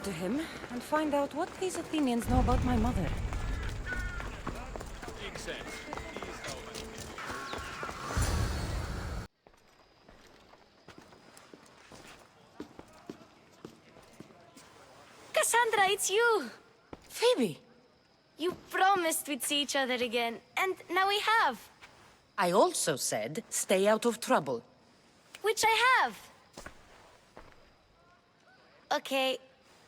To him and find out what these Athenians know about my mother. Makes sense. Cassandra, it's you! Phoebe! You promised we'd see each other again, and now we have. I also said, stay out of trouble. Which I have. Okay,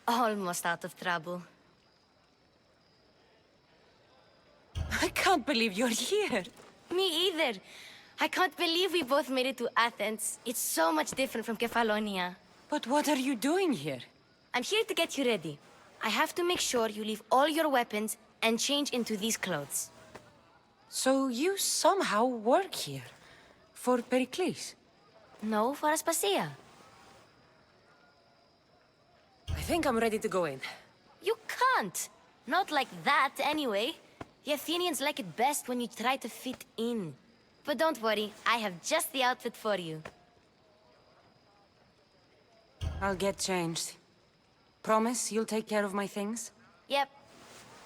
almost out of trouble. I can't believe you're here. Me either. I can't believe we both made it to Athens. It's so much different from Kefalonia. But what are you doing here? I'm here to get you ready. I have to make sure you leave all your weapons and change into these clothes. So you somehow work here? For Pericles? No, for Aspasia. I think I'm ready to go in. You can't. Not like that, anyway. The Athenians like it best when you try to fit in. But don't worry, I have just the outfit for you. I'll get changed. Promise you'll take care of my things? Yep.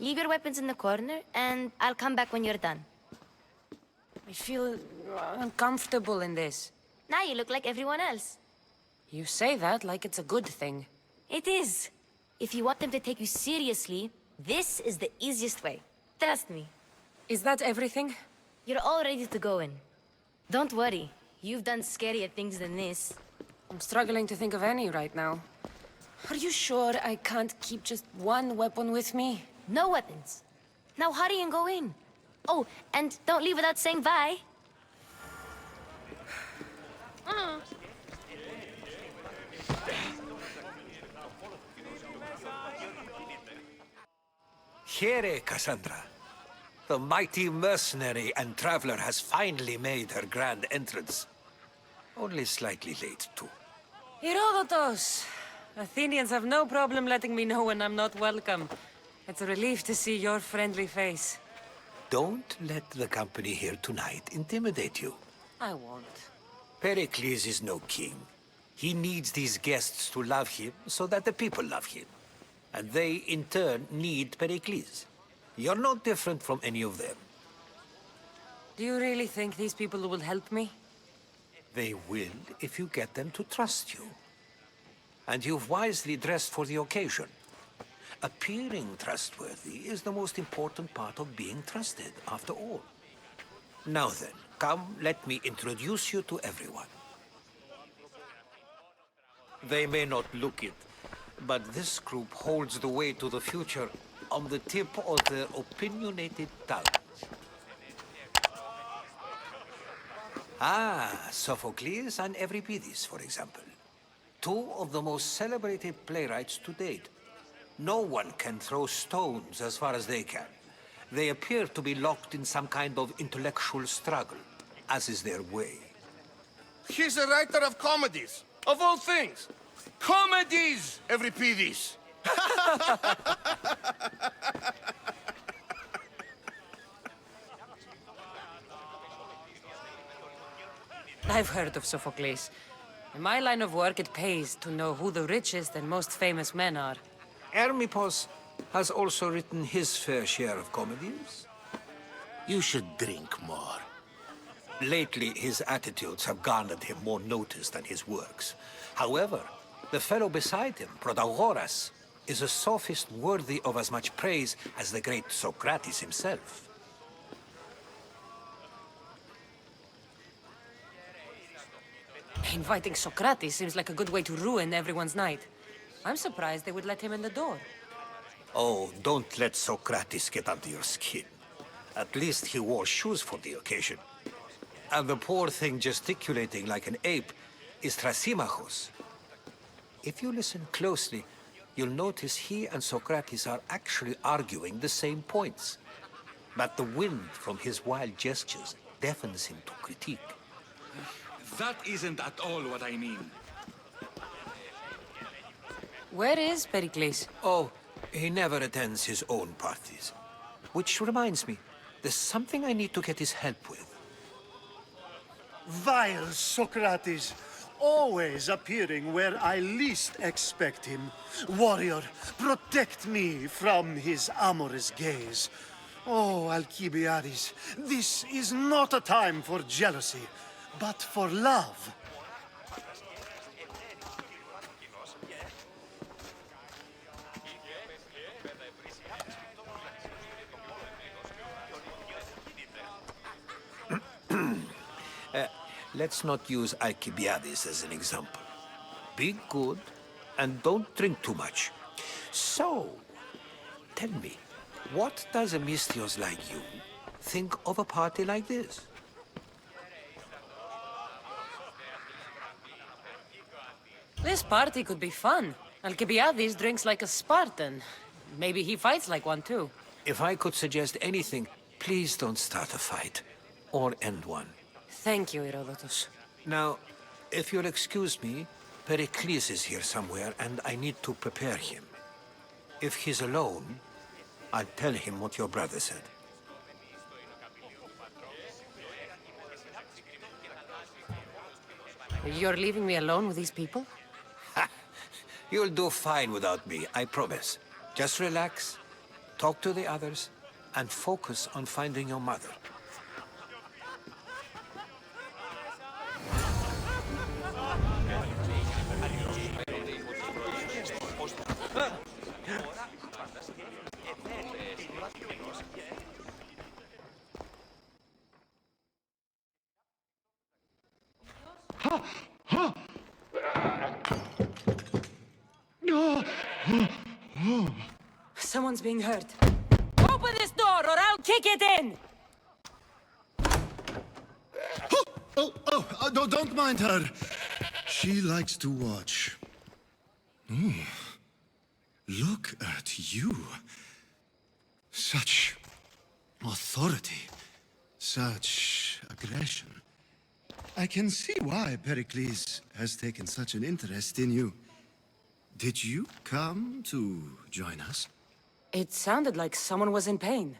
Leave your weapons in the corner, and I'll come back when you're done. I feel uncomfortable in this. Now you look like everyone else. You say that like it's a good thing. It is. If you want them to take you seriously, this is the easiest way. Trust me. Is that everything? You're all ready to go in. Don't worry. You've done scarier things than this. I'm struggling to think of any right now. Are you sure I can't keep just one weapon with me? No weapons. Now hurry and go in. Oh, and don't leave without saying bye. Here, Cassandra. The mighty mercenary and traveler has finally made her grand entrance. Only slightly late, too. Herodotus! Athenians have no problem letting me know when I'm not welcome. It's a relief to see your friendly face. Don't let the company here tonight intimidate you. I won't. Pericles is no king. He needs these guests to love him so that the people love him. And they, in turn, need Pericles. You're no different from any of them. Do you really think these people will help me? They will if you get them to trust you. And you've wisely dressed for the occasion. Appearing trustworthy is the most important part of being trusted, after all. Now then, come, let me introduce you to everyone. They may not look it, but this group holds the way to the future on the tip of their opinionated tongues. Ah, Sophocles and Euripides, for example. Two of the most celebrated playwrights to date. No one can throw stones as far as they can. They appear to be locked in some kind of intellectual struggle, as is their way. He's a writer of comedies, of all things. Comedies, Euripides. I've heard of Sophocles. In my line of work, it pays to know who the richest and most famous men are. Hermippos has also written his fair share of comedies. You should drink more. Lately, his attitudes have garnered him more notice than his works. However, the fellow beside him, Protagoras, is a sophist worthy of as much praise as the great Socrates himself. Inviting Socrates seems like a good way to ruin everyone's night. I'm surprised they would let him in the door. Oh, don't let Socrates get under your skin. At least he wore shoes for the occasion. And the poor thing gesticulating like an ape is Thrasymachos. If you listen closely, you'll notice he and Socrates are actually arguing the same points. But the wind from his wild gestures deafens him to critique. That isn't at all what I mean. Where is Pericles? Oh, he never attends his own parties. Which reminds me, there's something I need to get his help with. Vile Socrates! always appearing where I least expect him. Warrior, protect me from his amorous gaze. Oh, Alcibiades, this is not a time for jealousy, but for love. Let's not use Alcibiades as an example. Be good and don't drink too much. So, tell me, what does a Mystios like you think of a party like this? This party could be fun. Alcibiades drinks like a Spartan. Maybe he fights like one too. If I could suggest anything, please don't start a fight or end one. Thank you, Herodotus. Now, if you'll excuse me, Pericles is here somewhere and I need to prepare him. If he's alone, I'll tell him what your brother said. You're leaving me alone with these people? You'll do fine without me, I promise. Just relax, talk to the others, and focus on finding your mother. Someone's being hurt. Open this door or I'll kick it in! No, don't mind her. She likes to watch. Oh, look at you. Such authority, such aggression. I can see why Pericles has taken such an interest in you. Did you come to join us? It sounded like someone was in pain.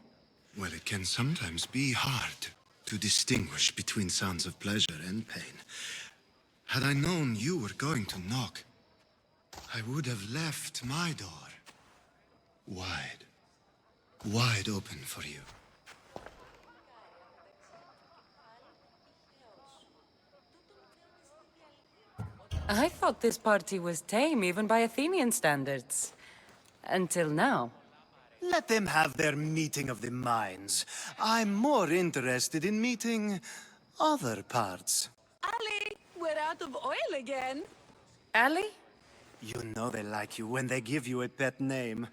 Well, it can sometimes be hard to distinguish between sounds of pleasure and pain. Had I known you were going to knock, I would have left my door wide open for you. I thought this party was tame, even by Athenian standards. Until now. Let them have their meeting of the minds. I'm more interested in meeting other parts. Ali, we're out of oil again. Ali? You know they like you when they give you a pet name.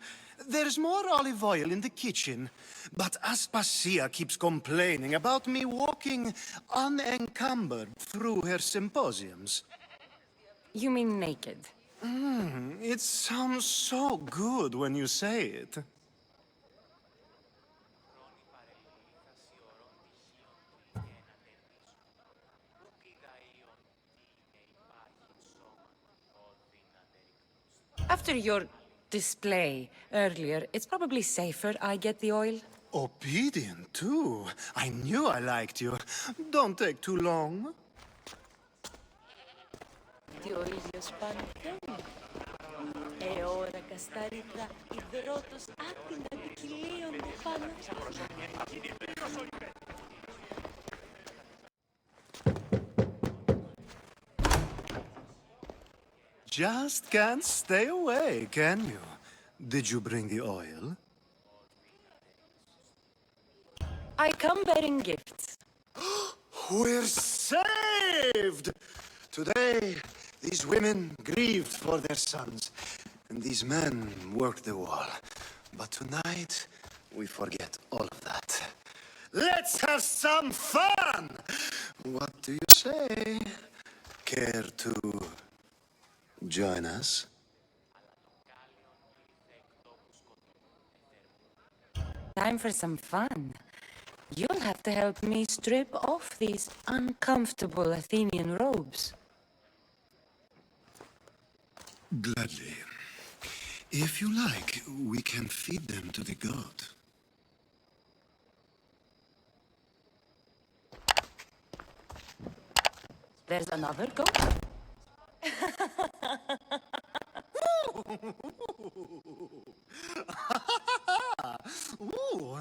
There's more olive oil in the kitchen, but Aspasia keeps complaining about me walking unencumbered through her symposiums. You mean naked? It sounds so good when you say it. After your display earlier, it's probably safer I get the oil. Obedient, too. I knew I liked you. Don't take too long. Διορίζιος πανθένει. Εώρα κασταρίτρα, υδρότος άτινα ποικιλίων πάνω. Just can't stay away, can you? Did you bring the oil? I come bearing gifts. We're saved! Today, these women grieved for their sons, and these men worked the wall. But tonight, we forget all of that. Let's have some fun! What do you say? Care to join us? Time for some fun. You'll have to help me strip off these uncomfortable Athenian robes. Gladly. If you like, we can feed them to the god. There's another goat. Ooh.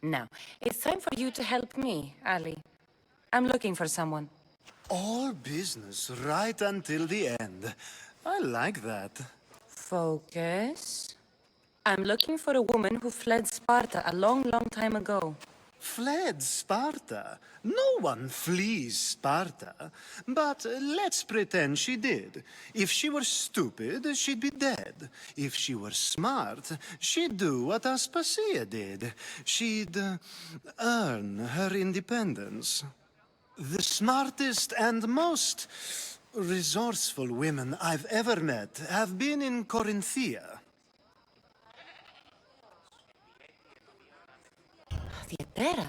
Now, it's time for you to help me, Ali. I'm looking for someone. All business right until the end. I like that. Focus. I'm looking for a woman who fled Sparta a long, long time ago. Fled Sparta? No one flees Sparta. But let's pretend she did. If she were stupid, she'd be dead. If she were smart, she'd do what Aspasia did. She'd earn her independence. The smartest and most resourceful women I've ever met have been in Corinthia. Theatera?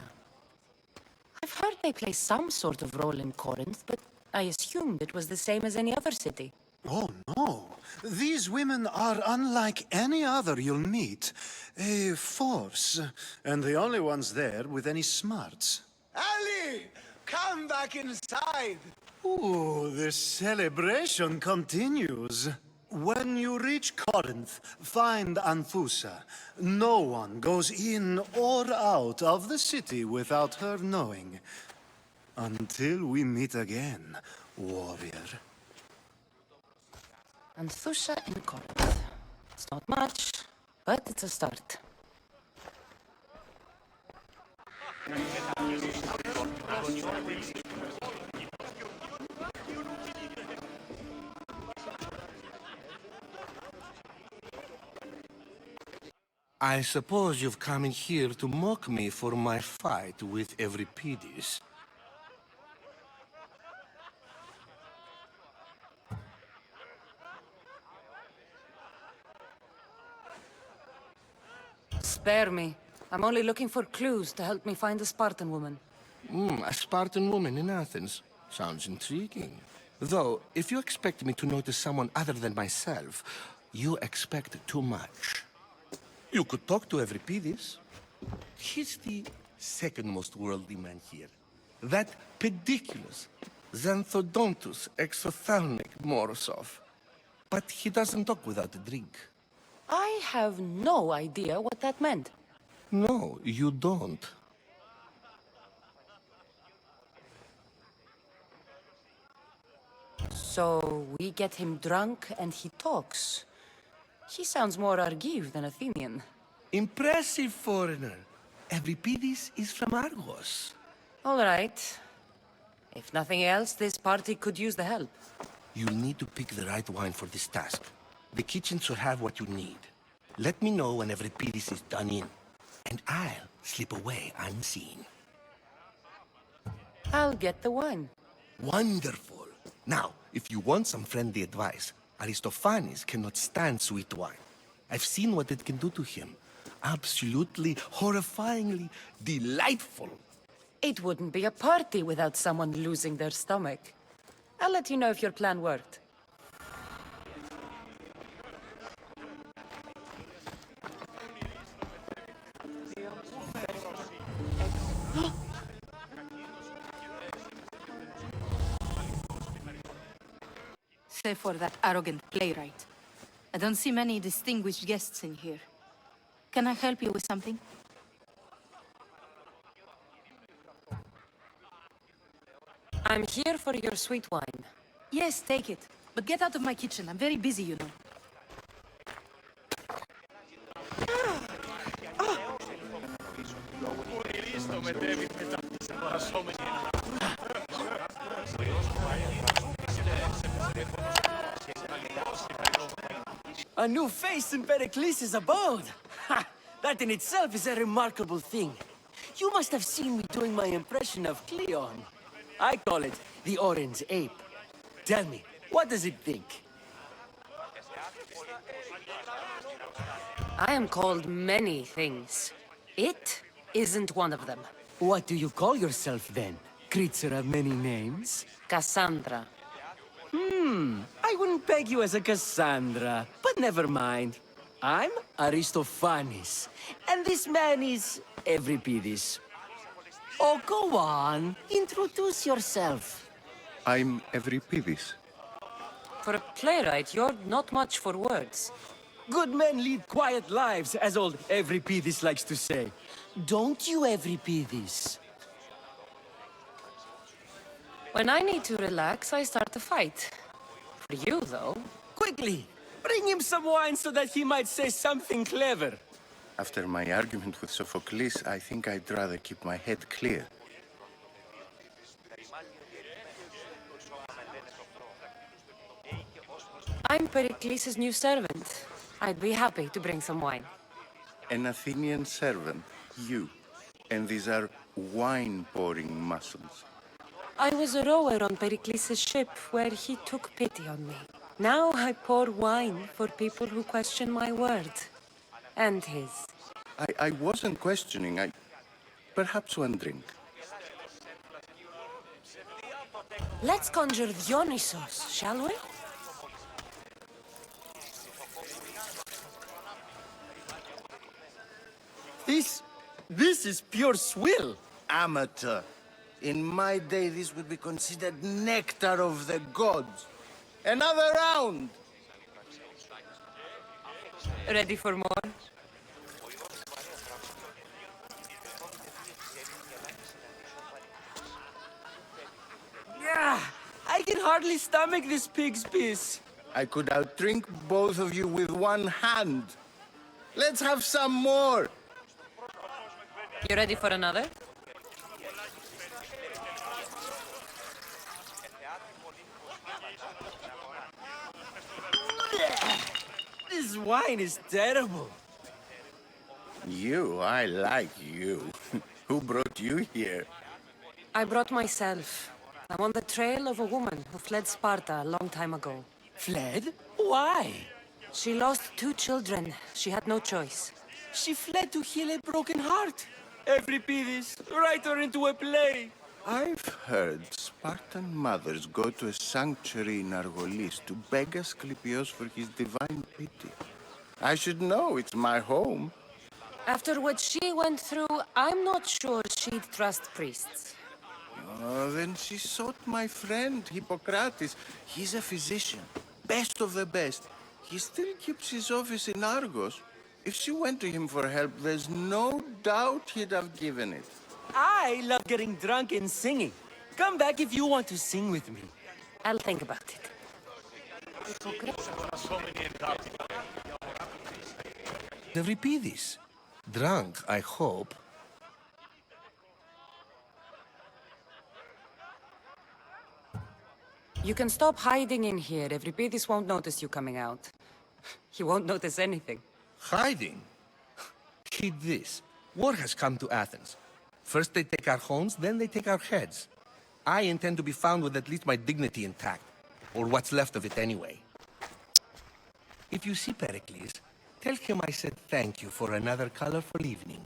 I've heard they play some sort of role in Corinth, but I assumed it was the same as any other city. Oh, no. These women are unlike any other you'll meet. A force, and the only ones there with any smarts. Ali! Come back inside! Ooh, the celebration continues. When you reach Corinth, find Anfusa. No one goes in or out of the city without her knowing. Until we meet again, warrior. Anthusha in Corinth. It's not much, but it's a start. I suppose you've come in here to mock me for my fight with Euripides. Spare me. I'm only looking for clues to help me find a Spartan woman. A Spartan woman in Athens. Sounds intriguing. Though, if you expect me to notice someone other than myself, you expect too much. You could talk to Euripides. He's the second most worldly man here. That pediculous, xanthodontus exophthalmic Morosov. But he doesn't talk without a drink. I have no idea what that meant. No, you don't. So we get him drunk and he talks. He sounds more Argive than Athenian. Impressive foreigner. Euripides is from Argos. All right. If nothing else, this party could use the help. You'll need to pick the right wine for this task. The kitchen should have what you need. Let me know when Euripides is done in, and I'll slip away unseen. I'll get the wine. Wonderful. Now, if you want some friendly advice, Aristophanes cannot stand sweet wine. I've seen what it can do to him. Absolutely, horrifyingly delightful. It wouldn't be a party without someone losing their stomach. I'll let you know if your plan worked. Save for that arrogant playwright. I don't see many distinguished guests in here. Can I help you with something? I'm here for your sweet wine. Yes, take it. But get out of my kitchen. I'm very busy, you know. A new face in Pericles' abode! Ha! That in itself is a remarkable thing. You must have seen me doing my impression of Cleon. I call it the orange ape. Tell me, what does it think? I am called many things. It isn't one of them. What do you call yourself then? Creature of many names? Cassandra. I wouldn't peg you as a Cassandra, but never mind. I'm Aristophanes, and this man is Euripides. Oh, go on. Introduce yourself. I'm Euripides. For a playwright, you're not much for words. Good men lead quiet lives, as old Euripides likes to say. Don't you, Euripides? When I need to relax, I start a fight. For you, though... Quickly! Bring him some wine so that he might say something clever. After my argument with Sophocles, I think I'd rather keep my head clear. I'm Pericles' new servant. I'd be happy to bring some wine. An Athenian servant, you. And these are wine-pouring muscles. I was a rower on Pericles' ship where he took pity on me. Now I pour wine for people who question my word. And his. I wasn't questioning. Perhaps one drink. Let's conjure Dionysos, shall we? This is pure swill. Amateur. In my day, this would be considered nectar of the gods. Another round! Ready for more? Yeah, I can hardly stomach this pig's piss. I could outdrink both of you with one hand. Let's have some more! You ready for another? This wine is terrible. I like you. Who brought you here? I brought myself. I'm on the trail of a woman who fled Sparta a long time ago. Fled? Why? She lost 2 children. She had no choice. She fled to heal a broken heart. Euripides, write her into a play. I've heard Spartan mothers go to a sanctuary in Argolis to beg Asclepios for his divine pity. I should know, it's my home. After what she went through, I'm not sure she'd trust priests. Oh, then she sought my friend, Hippocrates. He's a physician, best of the best. He still keeps his office in Argos. If she went to him for help, there's no doubt he'd have given it. I love getting drunk and singing. Come back if you want to sing with me. I'll think about it. Euripides. Drunk, I hope. You can stop hiding in here. Euripides won't notice you coming out. He won't notice anything. Hiding? Heed this. War has come to Athens. First they take our homes, then they take our heads. I intend to be found with at least my dignity intact. Or what's left of it anyway. If you see Pericles, tell him I said thank you for another colorful evening.